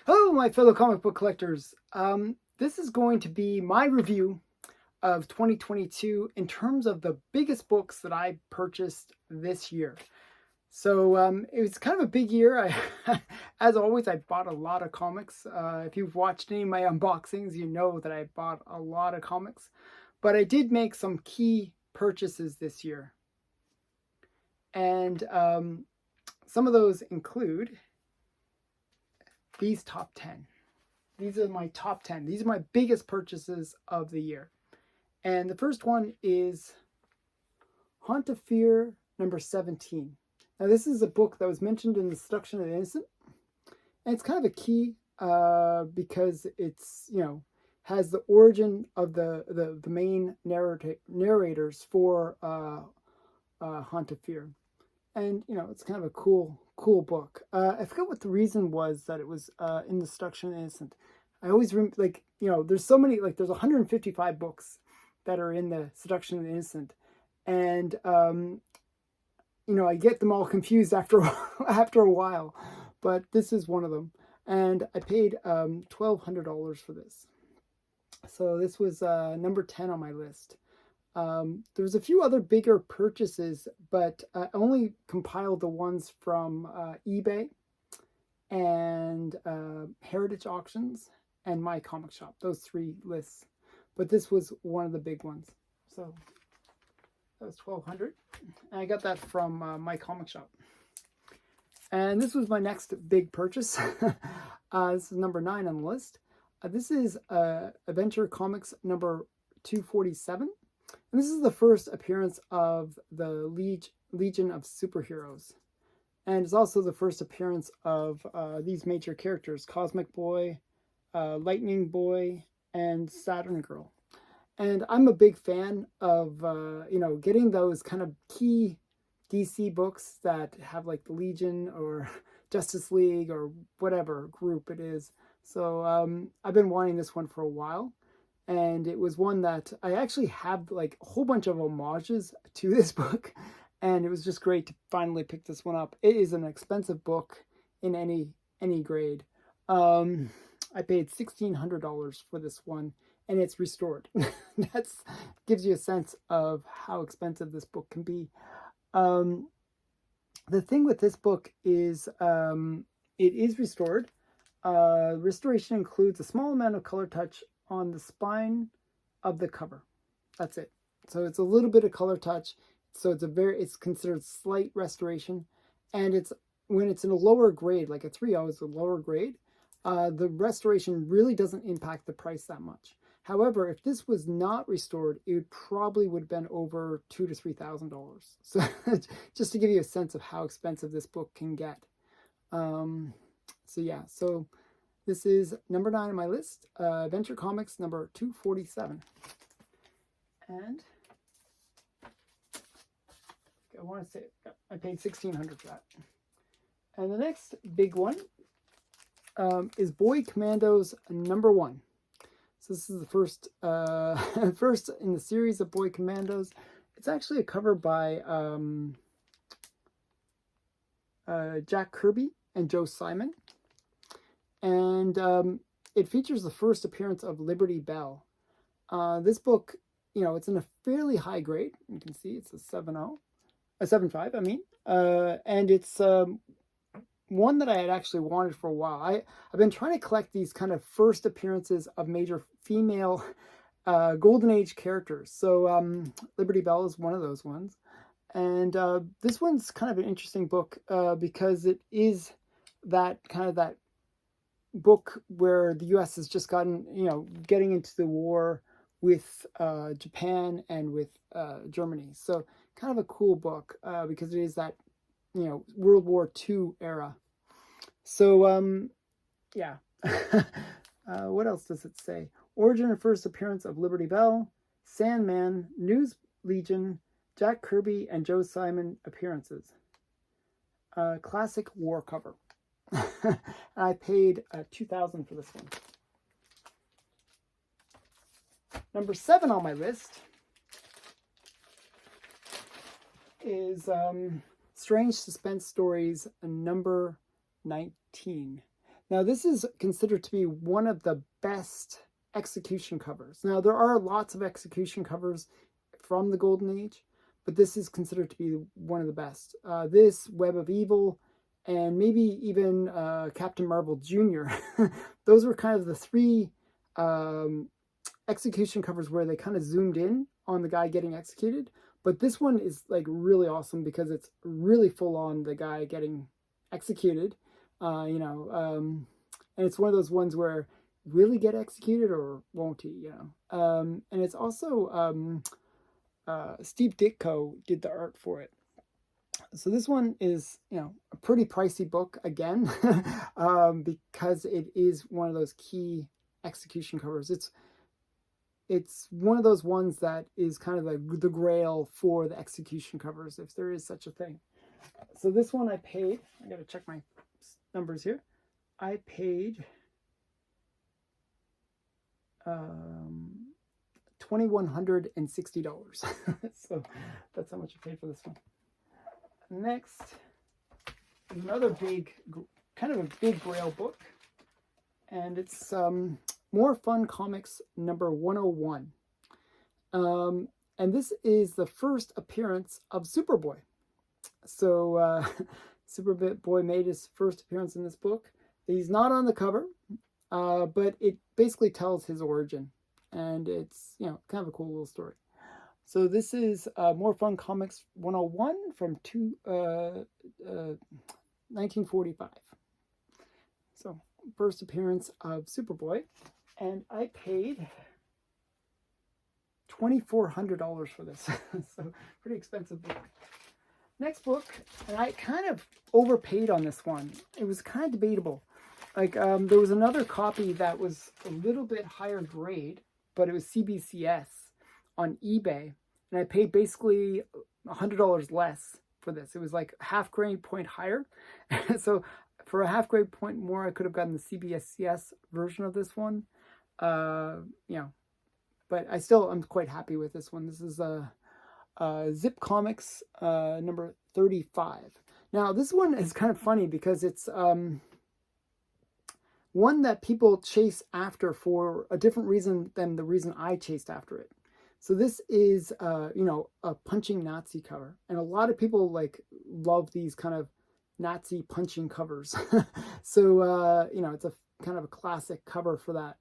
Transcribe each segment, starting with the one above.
Hello, my fellow comic book collectors. This is going to be my review of 2022 in terms of the biggest books that I purchased this year. So it was kind of a big year. As always, I bought a lot of comics. If you've watched any of my unboxings, you know that I bought a lot of comics. But I did make some key purchases this year. And some of those include these top 10. These are my top 10. These are my biggest purchases of the year. And the first one is Haunt of Fear number 17. Now this is a book that was mentioned in The Seduction of the Innocent. And it's kind of a key because it's, has the origin of the main narrators for Haunt of Fear. And, it's kind of a cool book. I forgot what the reason was that it was in The Seduction of the Innocent. I always remember, there's so many, there's 155 books that are in The Seduction of the Innocent. And, I get them all confused after a while. But this is one of them. And I paid $1,200 for this. So this was number 10 on my list. There was a few other bigger purchases, but I only compiled the ones from eBay and Heritage Auctions and My Comic Shop, those three lists. But this was one of the big ones. So that was $1,200. And I got that from My Comic Shop. And this was my next big purchase. This is number 9 on the list. This is Adventure Comics number 247. And this is the first appearance of the Legion of Superheroes. And it's also the first appearance of these major characters, Cosmic Boy, Lightning Boy, and Saturn Girl. And I'm a big fan of, getting those kind of key DC books that have the Legion or Justice League or whatever group it is. So I've been wanting this one for a while. And it was one that I actually have a whole bunch of homages to this book. And it was just great to finally pick this one up. It is an expensive book in any grade. I paid $1,600 for this one, and it's restored. That gives you a sense of how expensive this book can be. The thing with this book is it is restored. Restoration includes a small amount of color touch on the spine of the cover. That's it. So it's a little bit of color touch. So it's considered slight restoration. And when it's in a lower grade, like a 3.0 is a lower grade, the restoration really doesn't impact the price that much. However, if this was not restored, it probably would have been over $2,000 to $3,000. So just to give you a sense of how expensive this book can get. So this is number 9 on my list, Adventure Comics number 247. And I want to say I paid $1,600 for that. And the next big one is Boy Commandos number 1. So this is the first first in the series of Boy Commandos. It's actually a cover by Jack Kirby and Joe Simon. And it features the first appearance of Liberty Bell. This book, it's in a fairly high grade. You can see it's a 7.0, a 7.5, I mean. And it's one that I had actually wanted for a while. I've been trying to collect these kind of first appearances of major female Golden Age characters. So Liberty Bell is one of those ones. And this one's kind of an interesting book because it is that book where the U.S. has just gotten, getting into the war with Japan and with Germany. So kind of a cool book because it is that, World War II era. So, yeah. What else does it say? Origin and first appearance of Liberty Bell, Sandman, News Legion, Jack Kirby, and Joe Simon appearances. Classic war cover. I paid $2,000 for this one. Number 7 on my list is Strange Suspense Stories number 19. Now, this is considered to be one of the best execution covers. Now, there are lots of execution covers from the Golden Age, but this is considered to be one of the best. This, Web of Evil, and maybe even Captain Marvel Jr. Those were kind of the three execution covers where they kind of zoomed in on the guy getting executed. But this one is like really awesome because it's really full on the guy getting executed. And it's one of those ones where will he get executed or won't he? And it's also Steve Ditko did the art for it. So this one is, a pretty pricey book again, because it is one of those key execution covers. It's one of those ones that is kind of the grail for the execution covers, if there is such a thing. So this one I got to check my numbers here. I paid $2,160. So that's how much I paid for this one. Next, another kind of a big grail book, and it's More Fun Comics number 101. And this is the first appearance of Superboy. So Superboy made his first appearance in this book. He's not on the cover, but it basically tells his origin, and it's kind of a cool little story. So this is More Fun Comics 101 from 1945. So first appearance of Superboy, and I paid $2,400 for this. So pretty expensive book. Next book, and I kind of overpaid on this one. It was kind of debatable. Like there was another copy that was a little bit higher grade, but it was CBCS on eBay, and I paid basically $100 less for this. It was like half grade point higher. So for a half grade point more, I could have gotten the CBCS version of this one. But I'm quite happy with this one. This is Zip Comics number 35. Now this one is kind of funny because it's one that people chase after for a different reason than the reason I chased after it. So this is a punching Nazi cover, and a lot of people love these kind of Nazi punching covers. So it's a kind of a classic cover for that.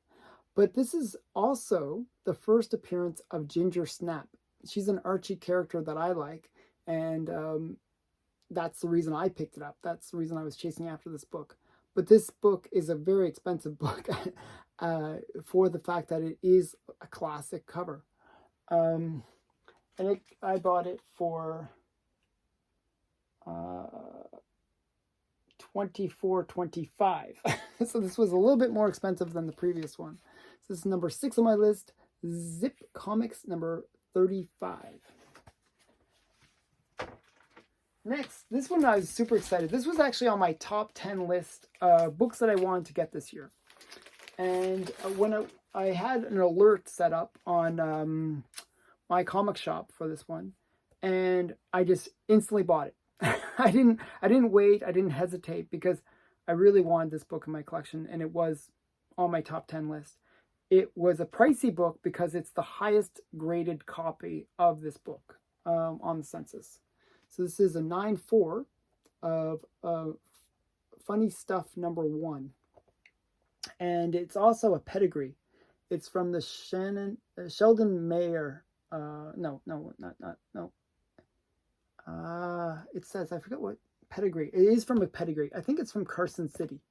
But this is also the first appearance of Ginger Snap. She's an Archie character that I like, and that's the reason I picked it up. That's the reason I was chasing after this book. But this book is a very expensive book for the fact that it is a classic cover. I bought it for $24.25. So this was a little bit more expensive than the previous one. So this is number 6 on my list, Zip Comics number 35. Next, this one I was super excited. This was actually on my top 10 list of books that I wanted to get this year. And when I had an alert set up on my comic shop for this one, and I just instantly bought it. I didn't wait. I didn't hesitate because I really wanted this book in my collection, and it was on my top 10 list. It was a pricey book because it's the highest graded copy of this book on the census. So this is a 9.4 of Funny Stuff number 1. And it's also a pedigree. It's from the Sheldon Mayer. It says, I forget what pedigree. It is from a pedigree. I think it's from Carson City.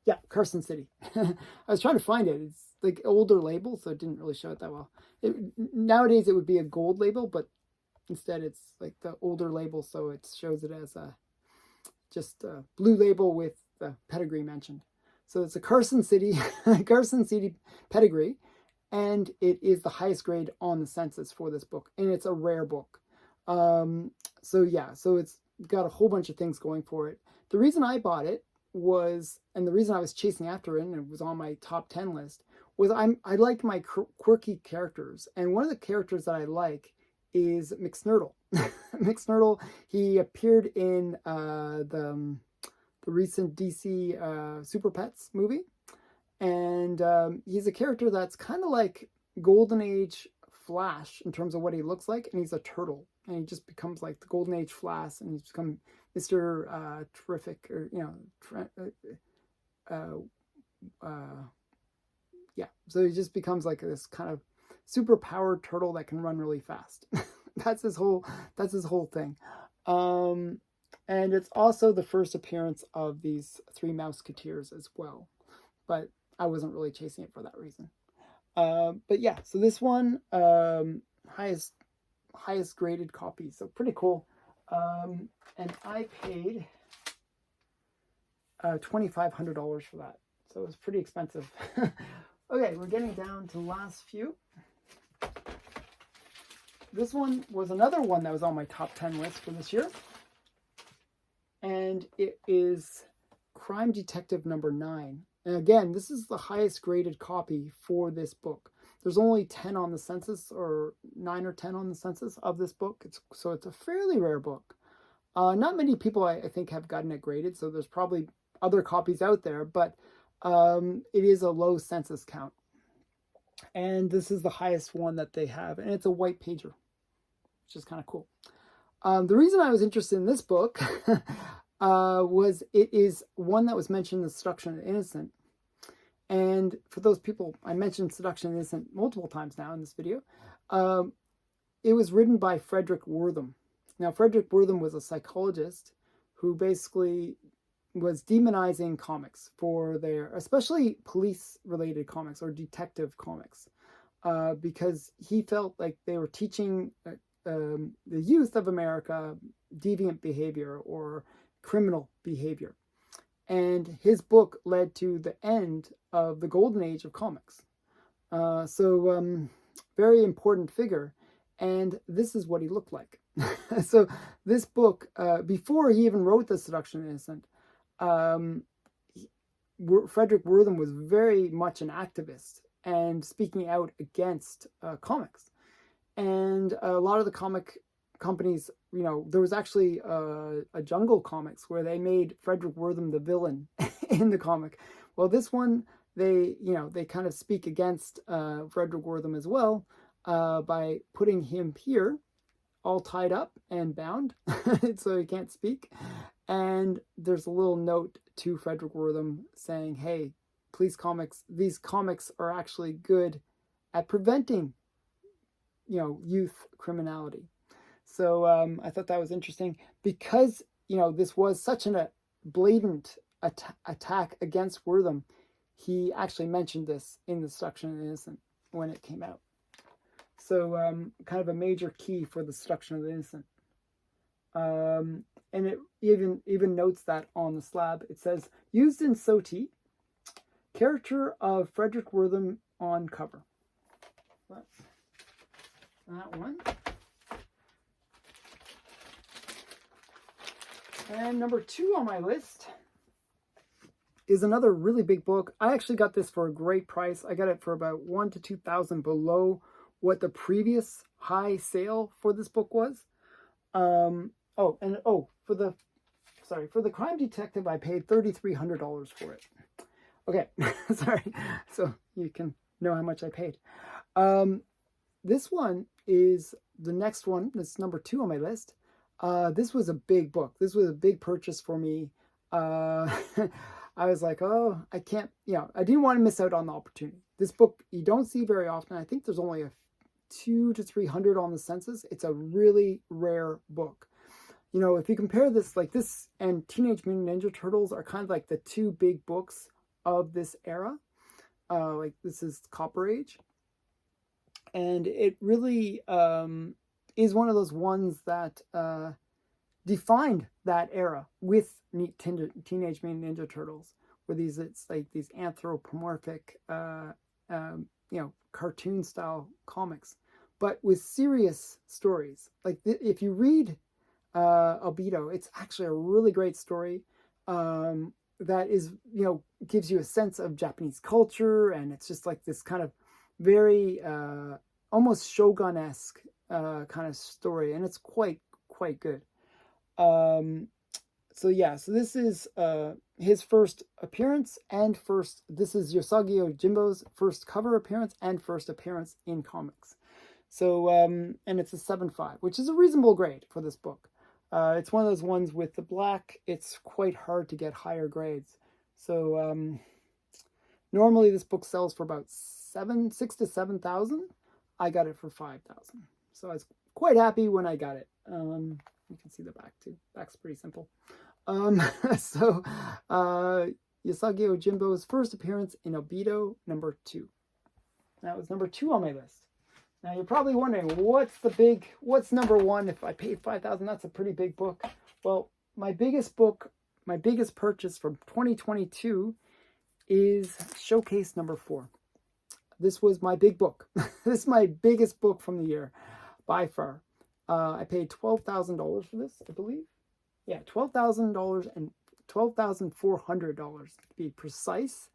Yeah, Carson City. I was trying to find it. It's like older label, so it didn't really show it that well. Nowadays it would be a gold label, but instead it's like the older label, so it shows it as just a blue label with the pedigree mentioned. So it's a Carson City pedigree, and it is the highest grade on the census for this book, and it's a rare book. So it's got a whole bunch of things going for it. The reason I bought it was, and the reason I was chasing after it, and it was on my top 10 list, was I like my quirky characters, and one of the characters that I like is McSnurtle. McSnurtle, he appeared in the the recent DC Super Pets movie. And he's a character that's kind of like Golden Age Flash in terms of what he looks like, and he's a turtle, and he just becomes like the Golden Age Flash, and he's become Mr. Terrific, or yeah. So he just becomes like this kind of super powered turtle that can run really fast. That's his whole thing. And it's also the first appearance of these three Mouseketeers as well, but I wasn't really chasing it for that reason. But yeah, so this one, highest graded copy, so pretty cool. And I paid $2,500 for that, so it was pretty expensive. Okay, we're getting down to the last few. This one was another one that was on my top 10 list for this year, and it is Crime Detective number 9. And again, this is the highest graded copy for this book. There's only 10 on the census, or 9 or 10 on the census of this book. So it's a fairly rare book. Not many people, I think, have gotten it graded, so there's probably other copies out there, but it is a low census count. And this is the highest one that they have, and it's a white pager, which is kind of cool. The reason I was interested in this book was it is one that was mentioned in the Seduction of the Innocent. And for those people, I mentioned Seduction of the Innocent multiple times now in this video. It was written by Frederick Wortham. Now, Frederick Wortham was a psychologist who basically was demonizing comics for their, especially police-related comics or detective comics, because he felt like they were teaching the youth of America deviant behavior or criminal behavior. And his book led to the end of the golden age of comics. Very important figure. And this is what he looked like. So this book, before he even wrote The Seduction of the Innocent, Frederick Wortham was very much an activist and speaking out against comics. And a lot of the comic companies, there was actually a Jungle Comics where they made Frederick Wortham the villain in the comic. Well, this one, they kind of speak against Frederick Wortham as well by putting him here all tied up and bound so he can't speak. And there's a little note to Frederick Wortham saying, hey, please comics, these comics are actually good at preventing, youth criminality. So I thought that was interesting because, this was such a blatant attack against Wortham. He actually mentioned this in The Seduction of the Innocent when it came out. So kind of a major key for The Seduction of the Innocent. And it even notes that on the slab. It says, used in SOTI, character of Frederick Wortham on cover. That's that one. And number 2 on my list is another really big book. I actually got this for a great price. I got it for about $1,000 to $2,000 below what the previous high sale for this book was. For the Crime Detective, I paid $3,300 for it. Okay, sorry. So you can know how much I paid. This one is the next one. This is number 2 on my list. This was a big book. This was a big purchase for me. I was like, oh, I can't, I didn't want to miss out on the opportunity. This book you don't see very often. I think there's only a 200 to 300 on the census. It's a really rare book. If you compare this, like this and Teenage Mutant Ninja Turtles are kind of like the 2 big books of this era. Like this is Copper Age. And it really is one of those ones that defined that era with Teenage Mutant Ninja Turtles, where it's like these anthropomorphic, cartoon style comics, but with serious stories. Like if you read Albedo, it's actually a really great story that is, gives you a sense of Japanese culture, and it's just like this kind of very almost Shogun-esque kind of story, and it's quite good. So yeah, so this is his first appearance and this is Yosagi Ojimbo's first cover appearance and first appearance in comics. So, and it's a 7.5, which is a reasonable grade for this book. It's one of those ones with the black, it's quite hard to get higher grades. So, normally this book sells for about 6 to 7,000. I got it for 5,000. So I was quite happy when I got it. You can see the back too. Back's pretty simple. So, Yosagi Ojimbo's first appearance in Albedo, number 2. That was number 2 on my list. Now you're probably wondering, what's number 1? If I paid 5,000, that's a pretty big book. Well, my biggest purchase from 2022 is Showcase number 4. This was my big book. This is my biggest book from the year, by far. I paid $12,000 for this, I believe. Yeah, $12,000 and $12,400 to be precise,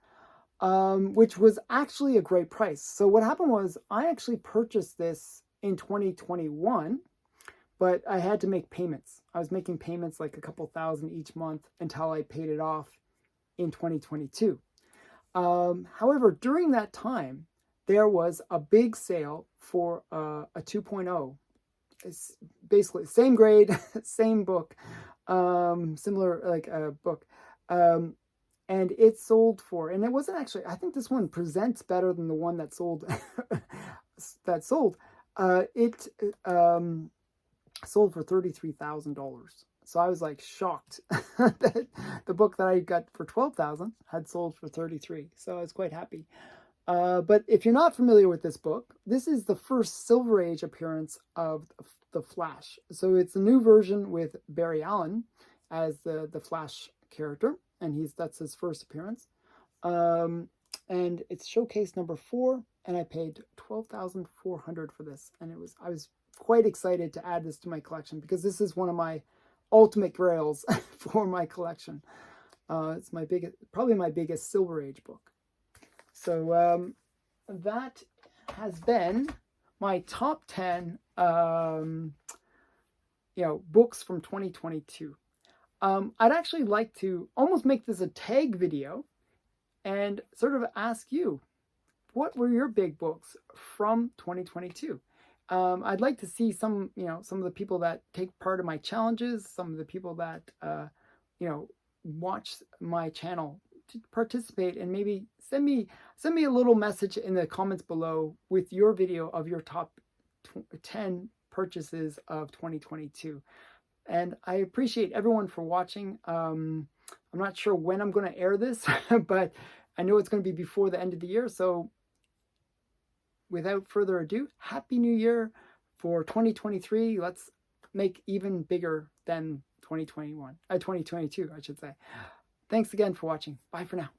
which was actually a great price. So what happened was I actually purchased this in 2021, but I had to make payments. I was making payments like a couple thousand each month until I paid it off in 2022. However, during that time, there was a big sale for a 2.0. It's basically same grade, same book, similar like a book, and it sold for, and it wasn't actually, I think this one presents better than the one that sold. It sold for $33,000. So I was like shocked that the book that I got for 12,000 had sold for 33. So I was quite happy. But if you're not familiar with this book, this is the first Silver Age appearance of the Flash. So it's a new version with Barry Allen as the Flash character, and that's his first appearance. And it's Showcase number 4, and I paid $12,400 for this, and I was quite excited to add this to my collection because this is one of my ultimate grails for my collection. It's probably my biggest Silver Age book. So that has been my top 10 books from 2022. I'd actually like to almost make this a tag video and sort of ask you, what were your big books from 2022? I'd like to see some of the people that take part in my challenges, some of the people that watch my channel to participate, and maybe send me a little message in the comments below with your video of your top 10 purchases of 2022. And I appreciate everyone for watching. I'm not sure when I'm going to air this, but I know it's going to be before the end of the year. So without further ado, Happy New Year for 2023. Let's make even bigger than 2022, I should say. Thanks again for watching. Bye for now.